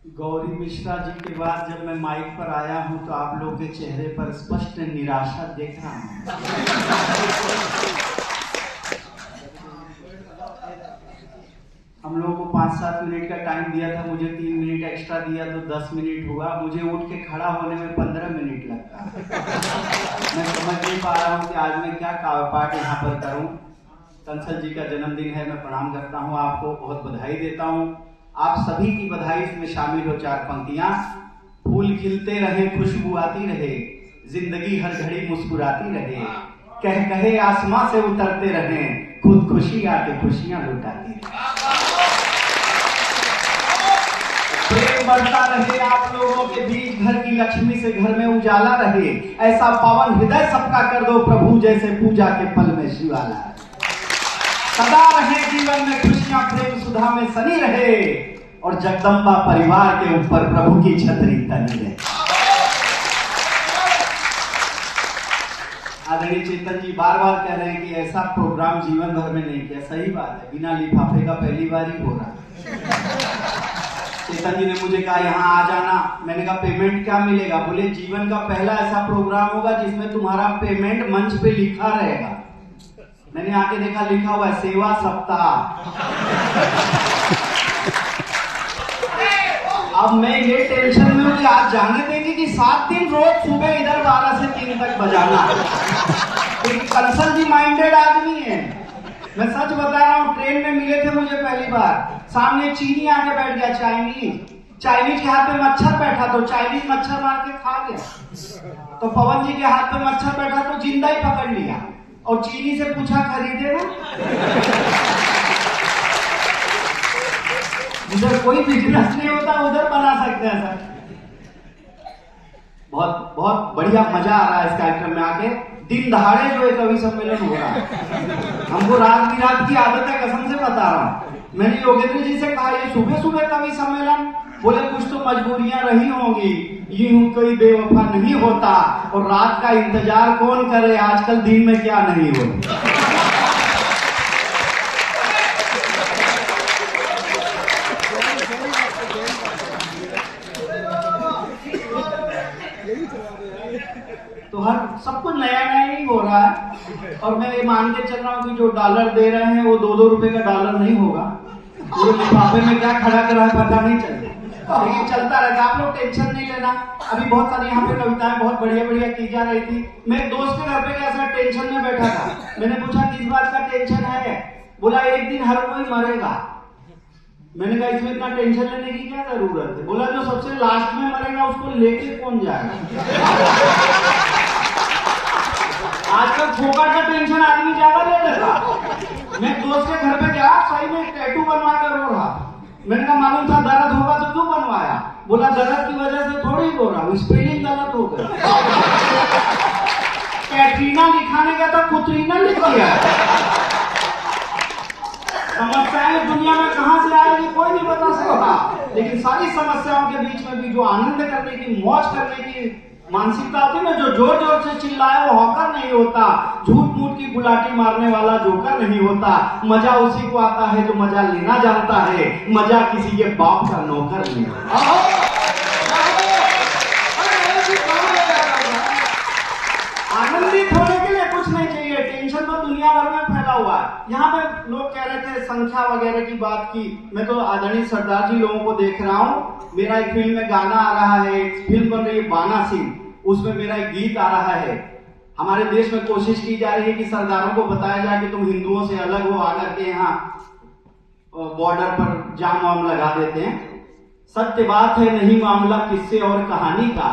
गौरी मिश्रा जी के बाद जब मैं माइक पर आया हूं तो आप लोगों के चेहरे पर स्पष्ट निराशा देख रहा हूं। हम लोगों को 5-7 मिनट का टाइम दिया था, मुझे 3 मिनट एक्स्ट्रा दिया तो 10 मिनट हुआ। मुझे उठ के खड़ा होने में 15 मिनट लगता। मैं समझ नहीं पा रहा हूँ कि आज मैं क्या पाठ यहाँ पर करूँ। कंसल जी का जन्मदिन है, मैं प्रणाम करता हूँ, आपको बहुत बधाई देता हूँ। आप सभी की बधाई इसमें शामिल हो। 4 पंक्तियां। फूल खिलते रहे, खुशबू आती रहे, जिंदगी हर घड़ी मुस्कुराती रहे, कह कहे आसमां से उतरते रहे, खुद खुशी आके खुशियां लुटाती रहे। प्रेम बढ़ता रहे आप लोगों के बीच, घर की लक्ष्मी से घर में उजाला रहे, ऐसा पावन हृदय सबका कर दो प्रभु, जैसे पूजा के पल में शिवाला। सदा रहे जीवन में खुशियां, प्रेम सुधा में सनी रहे, और जगदम्बा परिवार के ऊपर प्रभु की छतरी तनी रहे। आदरणीय चेतन जी बार बार कह रहे हैं कि ऐसा प्रोग्राम जीवन भर में नहीं किया। सही बात है, बिना लिफाफे का पहली बार ही हो रहा है। चेतन जी ने मुझे कहा यहाँ आ जाना, मैंने कहा पेमेंट क्या मिलेगा? बोले जीवन का पहला ऐसा प्रोग्राम होगा जिसमें तुम्हारा पेमेंट मंच पे लिखा रहेगा। मैंने आके देखा लिखा हुआ है सेवा सप्ताह। अब मैं ये टेंशन में हूँ कि आप जाने देंगे कि 7 दिन रोज सुबह इधर 12 से 3 तक बजाना। एक कंसल जी माइंडेड आदमी है, मैं सच बता रहा हूँ। ट्रेन में मिले थे मुझे पहली बार, सामने चीनी आके बैठ गया, चाइनीज के हाथ पे मच्छर बैठा तो चाइनीज मच्छर मार के खा गया। तो पवन जी के हाथ पे मच्छर बैठा तो जिंदा ही पकड़ लिया, और चीनी से पूछा खरीदे ना। जिधर कोई बिजनेस नहीं होता उधर बना सकते हैं सर। बहुत बहुत बढ़िया मजा आ रहा है इस कार्यक्रम में आके। दिन दहाड़े जो एक कवि सम्मेलन हो रहा है, हमको रात बिरात की आदत है, कसम से बता रहा हूँ। मैंने योगेंद्र जी से कहा ये सुबह सुबह कवि सम्मेलन, बोले कुछ तो मजबूरियां रही होंगी, यूं कोई बेवफा नहीं होता, और रात का इंतजार कौन करे, आजकल दिन में क्या नहीं होता। तो हर सब कुछ नया नया ही हो रहा है, और मैं ये मान के चल रहा हूँ कि जो डॉलर दे रहे हैं वो 2-2 रुपए का डॉलर नहीं होगा। वो लिफाफे में क्या खड़ा करा है पता नहीं चलता, लेकिन चलता रहता। आप लोग टेंशन नहीं लेना। अभी बहुत सारी यहाँ पे कविताएं बहुत बढ़िया बढ़िया की जा रही थी। मेरे दोस्त के घर पे कैसा टेंशन में बैठा था, मैंने पूछा किस बात का टेंशन है? बोला एक दिन हर कोई मरेगा। मैंने कहा इसमें इतना टेंशन लेने की क्या जरूरत है? बोला जो सबसे लास्ट में मरेगा उसको लेके कौन जाएगा? आजकल फोकट का टेंशन आदमी ज्यादा ले लेता। मैं दोस्त के घर पे गया, सही में टैटू बनवा कर रो रहा। मैंने कहा मालूम था दर्द होगा तो क्यों बनवाया? बोला दर्द की वजह से थोड़ी रो रहा हूँ, स्पेलिंग गलत हो गया। कैटरीना लिखाने का था कुतरीना लिख दिया। समस्याएं दुनिया में कहां से आएगी कोई नहीं बता सकता, लेकिन सारी समस्याओं के बीच में भी जो आनंद करने की, मौज करने की मानसिकता होती है ना, जो जोर जोर से चिल्लाए वो हॉकर नहीं होता, झूठ मूठ की गुलाटी मारने वाला जोकर नहीं होता। मजा उसी को आता है जो मजा लेना जानता है, मजा किसी के बाप का नौकर नहीं होता। आनंदित होने के लिए कुछ नहीं चाहिए, टेंशन तो दुनिया भर में फैला हुआ है। यहाँ पे लोग कह रहे थे संख्या वगैरह की बात की, मैं तो आदरणीय सरदार जी लोगों को देख रहा हूँ। मेरा एक फिल्म में गाना आ रहा है, एक फिल्म बन रही है बाना सिंह, उसमें मेरा एक गीत आ रहा है। हमारे देश में कोशिश की जा रही है कि सरदारों को बताया जाए कि तुम हिंदुओं से अलग हो, आकर के यहाँ बॉर्डर पर जाम वाम लगा देते हैं। सत्य बात है नहीं मामला किस्से और कहानी का,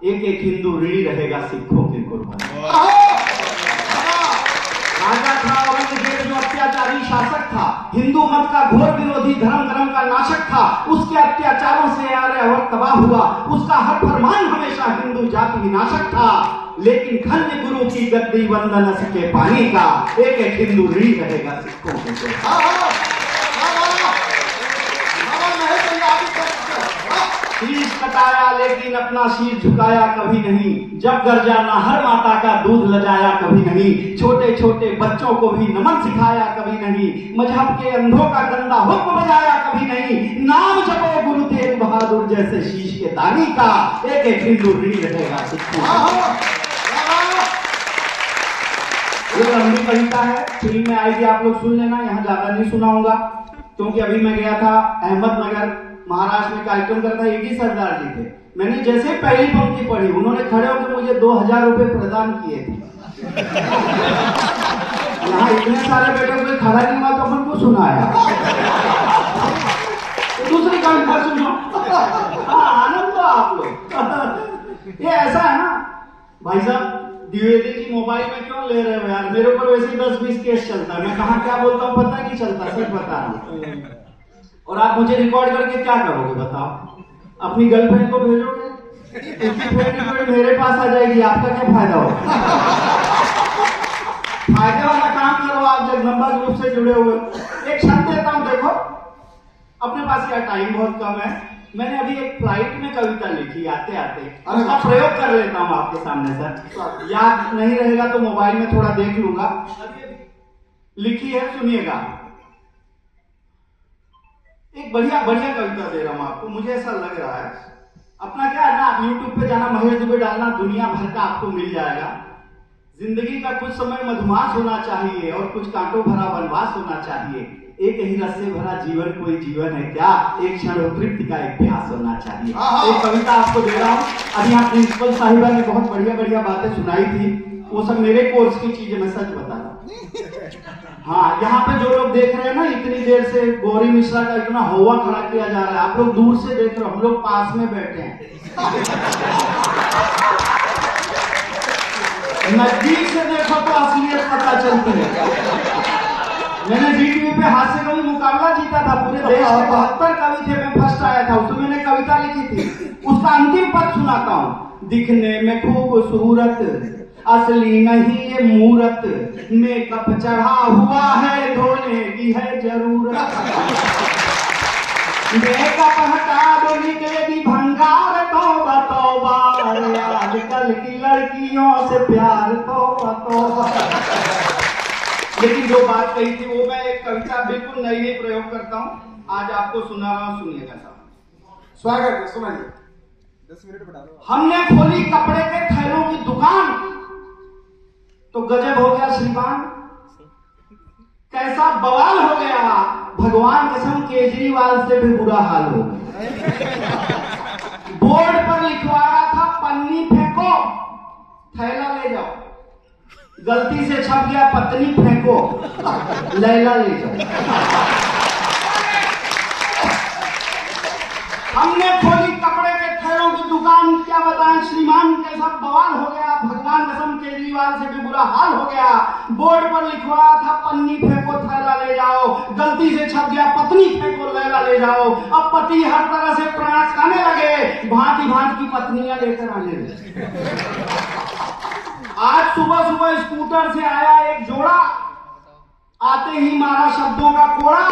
एक एक हिंदू ऋणी रहेगा सिखों के कुर्बान। राजा था औरंगजेब जो अत्याचारी शासक था, हिंदू मत का घोर विरोधी, धर्म धर्म का नाशक था, उसके अत्याचारों से आर्यावर्त तबाह हुआ, उसका हर फरमान हमेशा हिंदू जाति विनाशक था। लेकिन खंड गुरु की गद्दी वंदन सके पानी का, एक एक हिंदू ऋणी रहेगा सिखों के। शीश कटाया लेकिन अपना शीश झुकाया कभी नहीं, जब गर्जाना हर माता का दूध लजाया कभी नहीं, छोटे छोटे बच्चों को भी नमन सिखाया कभी नहीं, मजहब के अंधों का गंदा हुक्म बजाया कभी नहीं, नाम जपो गुरु तेग बहादुर जैसे शीश के दानी का, एक एक हिंदू ऋणी रहेगा सिक्खू। ये लंबी कविता है, फिल्म में आएगी, आप लोग सुन लेना, यहाँ ज्यादा नहीं सुनाऊंगा क्योंकि अभी मैं गया था अहमदनगर महाराष्ट्र में, कार्यक्रम करता, एक ही सरदार जी थे। मैंने जैसे पहली पंक्ति पढ़ी, उन्होंने खड़े होकर मुझे 2000 रुपए प्रदान किए थे। यहाँ इतने सारे बेटे कोई खड़ा नहीं हुआ तो अपन को सुनाया। तो दूसरी कविता सुनो। आनंद तो आप लोग। ये ऐसा है ना भाई साहब, द्विवेदी जी मोबाइल में क्यों ले रहे हो यार, मेरे ऊपर वैसे 10-20 केस चलता है, मैं कहाँ क्या बोलता हूँ पता नहीं चलता, सच बता रहा हूँ। और आप मुझे रिकॉर्ड करके क्या करोगे बताओ? अपनी गर्लफ्रेंड को भेजोगे, उसकी फ्रेंड मेरे पास आ जाएगी, आपका क्या फायदा होगा? फायदे वाला काम करो आप जब लंबा ग्रुप से जुड़े हुए। एक क्षण देता हूं, देखो अपने पास क्या टाइम बहुत कम है। मैंने अभी एक फ्लाइट में कविता लिखी आते आते, उसका प्रयोग कर लेता हूं आपके सामने सर। याद नहीं रहेगा तो मोबाइल में थोड़ा देख लूंगा। लिखी है, सुनिएगा। एक बढ़िया बढ़िया कविता दे रहा हूं आपको, मुझे ऐसा लग रहा है। अपना क्या है ना, आप यूट्यूब पे जाना, महेश दुबे डालना, दुनिया भर का आपको मिल जाएगा। जिंदगी का कुछ समय मधुमास होना चाहिए और कुछ कांटों भरा वनवास होना चाहिए। एक ही रस से भरा जीवन कोई जीवन है क्या, एक क्षण तृप्ति का एक प्यास होना चाहिए। एक कविता आपको दे रहा हूँ। अभी यहाँ प्रिंसिपल साहिबा ने बहुत बढ़िया बढ़िया बातें सुनाई थी, वो सब मेरे कोर्स की चीजें, मैं सच बता रहा हूँ। हाँ, यहाँ पे जो लोग देख रहे हैं ना, इतनी देर से गौरी मिश्रा का इतना हवा खड़ा किया जा रहा है, आप लोग दूर से देख रहे हो, हम लोग पास में बैठे हैं। नजदीक से देखो तो असलियत पता चलती है। मैंने जीटीवी पे हास्य कवि मुकाबला जीता था, पूरे देश के 72 कवि थे, मैं फर्स्ट आया था, उसमें मैंने कविता लिखी थी। उसका अंतिम पद सुनाता हूँ। दिखने में खूबसूरत, असली नहीं ये मूरत, मेकअप चढ़ा हुआ है, धोने की है जरूरत। मेकअप हटा दो निकलेगी भंगार, तौबा तौबा, आजकल की लड़कियों से प्यार, तौबा तौबा। लेकिन जो बात कही थी वो मैं एक कविता बिल्कुल नई नई प्रयोग करता हूँ, आज आपको सुना रहा हूँ, सुनिएगा साहब। स्वागत है, सुनाइए। 10 मिनट बढ़ा दो। हमने खोली कपड़े के थैलों की दुकान, तो गजब हो गया श्रीमान, कैसा बवाल हो गया, भगवान कसम केजरीवाल से भी बुरा हाल हो गया। बोर्ड पर लिखवाया था पन्नी फेंको, थैला ले जाओ, गलती से छप गया पत्नी फेंको, लैला ले जाओ। हमने खोली कपड़े के थैलों की दुकान, क्या बताएं श्रीमान, कैसा बवाल हो गया, भगवान कसम केजरीवाल से भी बुरा हाल हो गया। बोर्ड पर लिखवाया था पन्नी फेंको थैला ले जाओ, गलती से छप गया पत्नी फेंको लैला ले जाओ। अब पति हर तरह से प्राण खाने लगे, भांति भांति की पत्नियां लेकर आने लगे। आज सुबह सुबह स्कूटर से आया एक जोड़ा, आते ही मारा शब्दों का कोड़ा,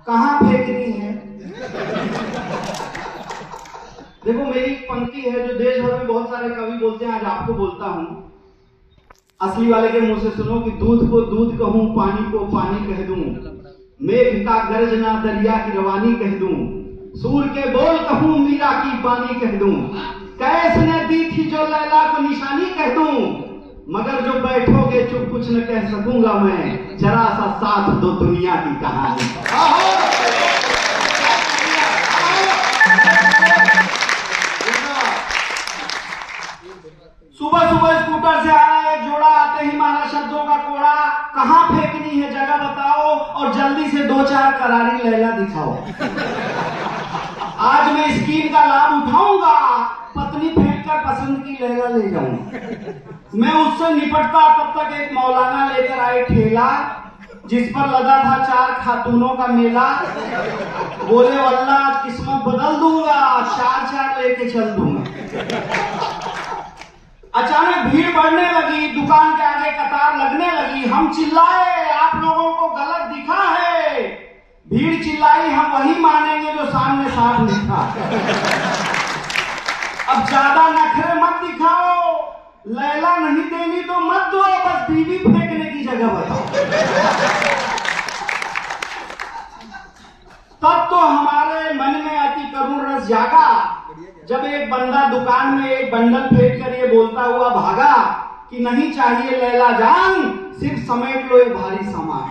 कहां फेंकनी है। देखो मेरी पंक्ति है जो देश भर में बहुत सारे कवि बोलते हैं, आज आपको बोलता हूं, असली वाले के मुंह से सुनो कि दूध को दूध कहूं, पानी को पानी कह दूं, मेघ का गर्जना दरिया की रवानी कह दूं, सूर के बोल कहूं, मीरा की बानी कह दूं, कैस ने दी थी जो लैला को निशानी कह दूं, मगर जो बैठोगे चुप कुछ न कह सकूंगा मैं, जरा सा साथ दो दुनिया की कहानी। सुबह सुबह स्कूटर से आया एक जोड़ा, आते ही मारा शब्दों का कोड़ा, कहां फेंकनी है जगह बताओ, और जल्दी से 2-4 करारी लैला दिखाओ। आज मैं स्कीम का लाभ उठाऊंगा, पत्नी फेंक कर पसंद की लैला ले जाऊंगा। मैं उससे निपटता तब तक एक मौलाना लेकर आए ठेला, जिस पर लगा था 4 खातूनों का मेला। बोले अल्लाह किस्मत बदल दूंगा, 4-4 लेके चल दूंगा। अचानक भीड़ बढ़ने लगी, दुकान के आगे कतार लगने लगी। हम चिल्लाए, आप लोगों को गलत दिखा है। भीड़ चिल्लाई, हम वही मानेंगे जो सामने साफ लिखा। अब ज्यादा नखरे मत दिखाओ, लैला नहीं देनी तो मत दो, बस बीवी फेंकने की जगह बताओ। तब तो हमारे मन में अति करुण रस जागा, जब एक बंदा दुकान में एक बंडल फेंक कर ये बोलता हुआ भागा कि नहीं चाहिए लैला जान, सिर्फ समेट लो ये भारी सामान।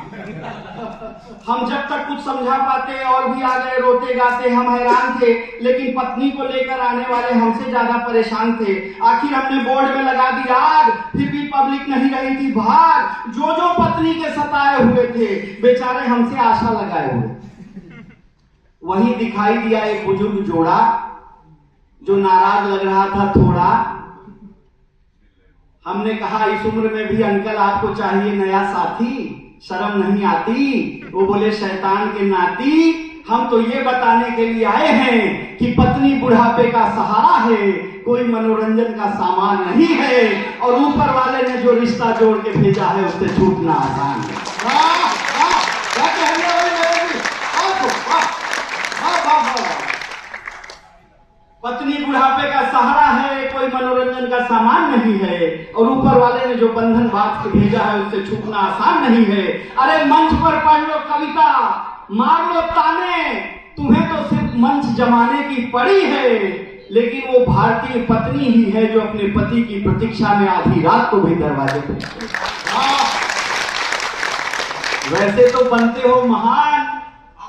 हम जब तक कुछ समझा पाते और भी आ गए रोते गाते, हम हैरान थे, लेकिन पत्नी को लेकर आने वाले हमसे ज्यादा परेशान थे। आखिर हमने बोर्ड में लगा दी आग, फिर भी पब्लिक नहीं रही थी भाग। जो जो पत्नी के सताए हुए थे बेचारे हमसे आशा लगाए हुए। वहीं दिखाई दिया एक बुजुर्ग जोड़ा जो नाराज लग रहा था थोड़ा। हमने कहा इस उम्र में भी अंकल आपको चाहिए नया साथी, शर्म नहीं आती? वो बोले शैतान के नाती, हम तो ये बताने के लिए आए हैं कि पत्नी बुढ़ापे का सहारा है, कोई मनोरंजन का सामान नहीं है, और ऊपर वाले ने जो रिश्ता जोड़ के भेजा है उससे छूटना आसान है। पत्नी बुढ़ापे का सहारा है, कोई मनोरंजन का सामान नहीं है, और ऊपर वाले ने जो बंधन बात के भेजा है उससे छूटना आसान नहीं है। अरे मंच पर पढ़ लो कविता, मार लो ताने, तुम्हें तो सिर्फ मंच जमाने की पड़ी है, लेकिन वो भारतीय पत्नी ही है जो अपने पति की प्रतीक्षा में आधी रात को भी दरवाजे पे। वैसे तो बनते हो महान,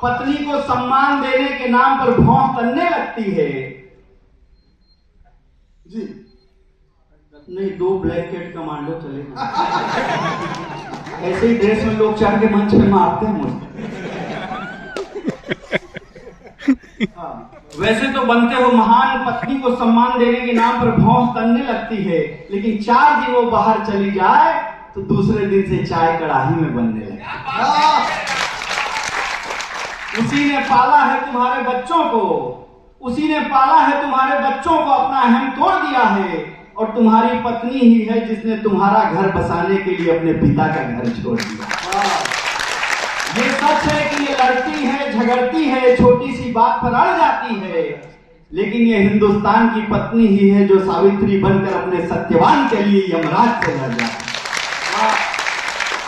पत्नी को सम्मान देने के नाम पर भौं तनने लगती है जी। नहीं, 2 ब्लैक कैट कमांडो चले ऐसे ही ड्रेस में लोग चढ़ के मंच पे मारते हैं मुझे। वैसे तो बनते हो महान, पत्नी को सम्मान देने के नाम पर भौं तनने लगती है, लेकिन 4 दिन वो बाहर चली जाए तो दूसरे दिन से चाय कड़ाही में बनने लगे। उसी ने पाला है तुम्हारे बच्चों को, उसी ने पाला है तुम्हारे बच्चों को, अपना अहम तोड़ दिया है, और तुम्हारी पत्नी ही है जिसने तुम्हारा घर बसाने के लिए अपने पिता का घर छोड़ दिया। ये सच है कि ये लड़ती है, झगड़ती है, छोटी सी बात पर अड़ जाती है, लेकिन ये हिंदुस्तान की पत्नी ही है जो सावित्री बनकर अपने सत्यवान के लिए यमराज से लड़ जाती है।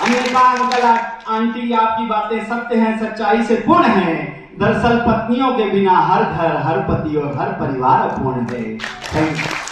हमने कहा अंकल आंटी आपकी बातें सत्य हैं, सच्चाई से पूर्ण हैं। दरअसल पत्नियों के बिना हर घर, हर पति और हर परिवार अपूर्ण है। Thank you.